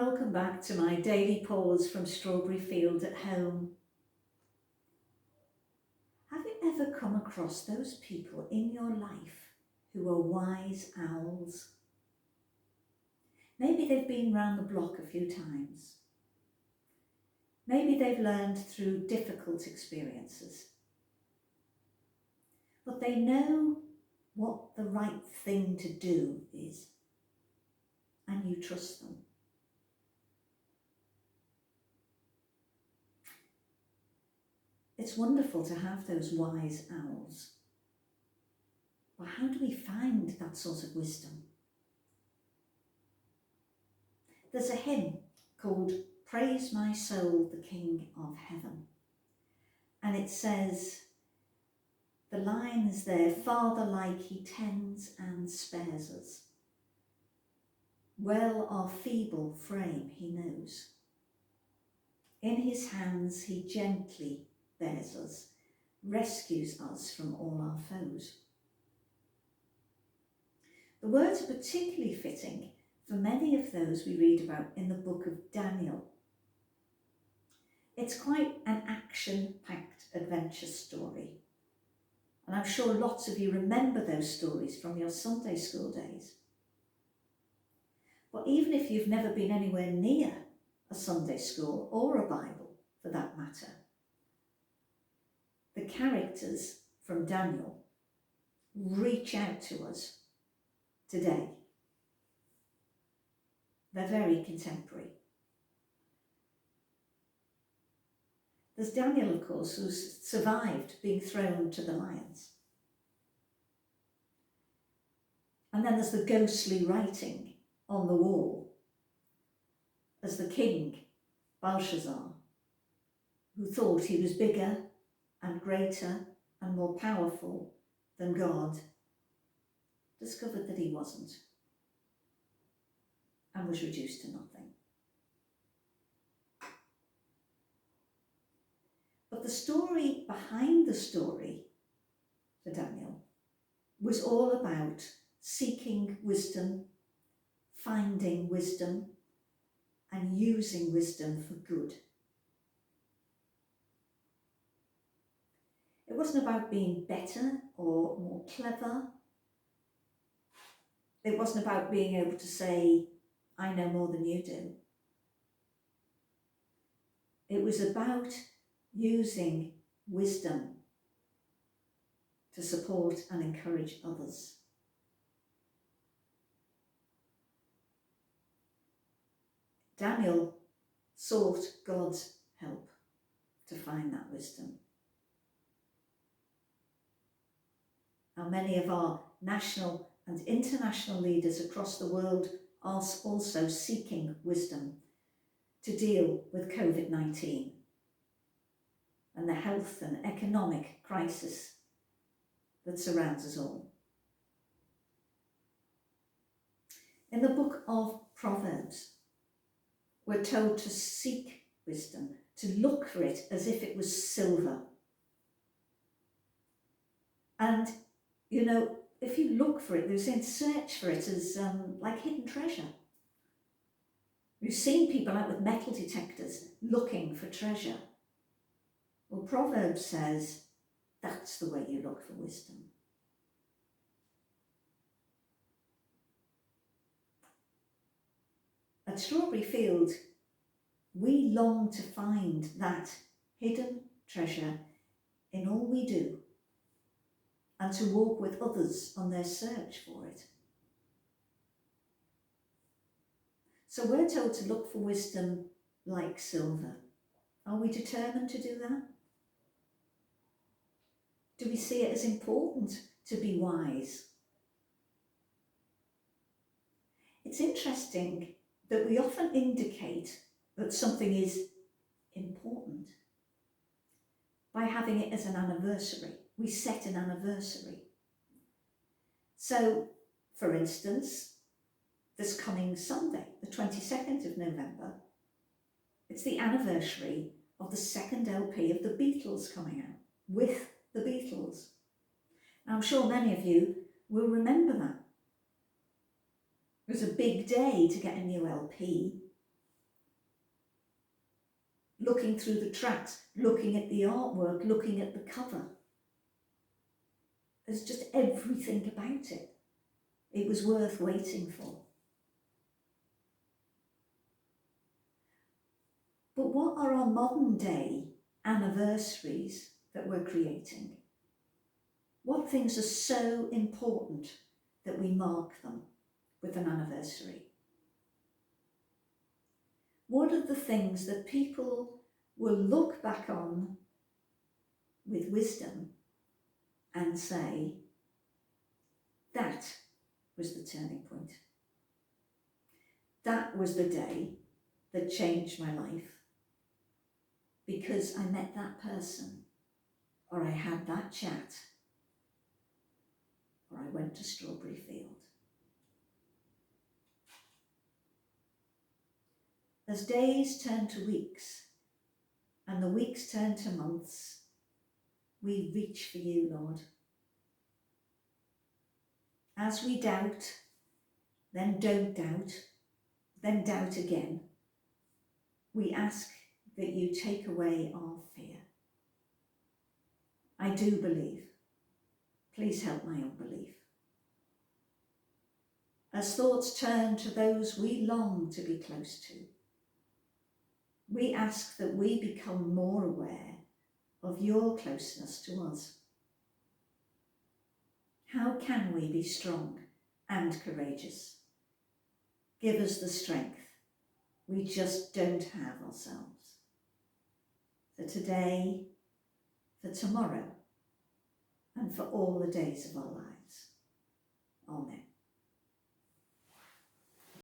Welcome back to my daily pause from Strawberry Field at home. Have you ever come across those people in your life who are wise owls? Maybe they've been round the block a few times. Maybe they've learned through difficult experiences. But they know what the right thing to do is, and you trust them. It's wonderful to have those wise owls. But how do we find that sort of wisdom? There's a hymn called Praise My Soul, the King of Heaven. And it says, the lines there, Father-like he tends and spares us. Well our feeble frame he knows. In his hands he gently bears us, rescues us from all our foes. The words are particularly fitting for many of those we read about in the book of Daniel. It's quite an action-packed adventure story. And I'm sure lots of you remember those stories from your Sunday school days. But even if you've never been anywhere near a Sunday school or a Bible, for that matter, the characters from Daniel reach out to us today. They're very contemporary. There's Daniel, of course, who's survived being thrown to the lions. And then there's the ghostly writing on the wall as the king, Belshazzar, who thought he was bigger and greater and more powerful than God, discovered that he wasn't and was reduced to nothing. But the story behind the story for Daniel was all about seeking wisdom, finding wisdom, and using wisdom for good. It wasn't about being better or more clever. It wasn't about being able to say, I know more than you do. It was about using wisdom to support and encourage others. Daniel sought God's help to find that wisdom. Now, many of our national and international leaders across the world are also seeking wisdom to deal with COVID-19 and the health and economic crisis that surrounds us all. In the book of Proverbs, we're told to seek wisdom, to look for it as if it was silver. And, you know, if you look for it, they're saying search for it as like hidden treasure. We've seen people out with metal detectors looking for treasure. Well, Proverbs says that's the way you look for wisdom. At Strawberry Field, we long to find that hidden treasure in all we do and to walk with others on their search for it. So we're told to look for wisdom like silver. Are we determined to do that? Do we see it as important to be wise? It's interesting that we often indicate that something is important by having it as an anniversary. We set an anniversary. So, for instance, this coming Sunday, the 22nd of November, it's the anniversary of the second LP of the Beatles coming out, With the Beatles. Now, I'm sure many of you will remember that. It was a big day to get a new LP. looking through the tracks, looking at the artwork, looking at the cover. There's just everything about it. It was worth waiting for. But what are our modern day anniversaries that we're creating? What things are so important that we mark them with an anniversary? What are the things that people will look back on with wisdom and say, that was the turning point. That was the day that changed my life, because I met that person, or I had that chat, or I went to Strawberry Field. As days turn to weeks, and the weeks turn to months, we reach for you, Lord. As we doubt, then don't doubt, then doubt again, we ask that you take away our fear. I do believe. Please help my unbelief. As thoughts turn to those we long to be close to, we ask that we become more aware of your closeness to us. How can we be strong and courageous? Give us the strength we just don't have ourselves. For today, for tomorrow, and for all the days of our lives. Amen.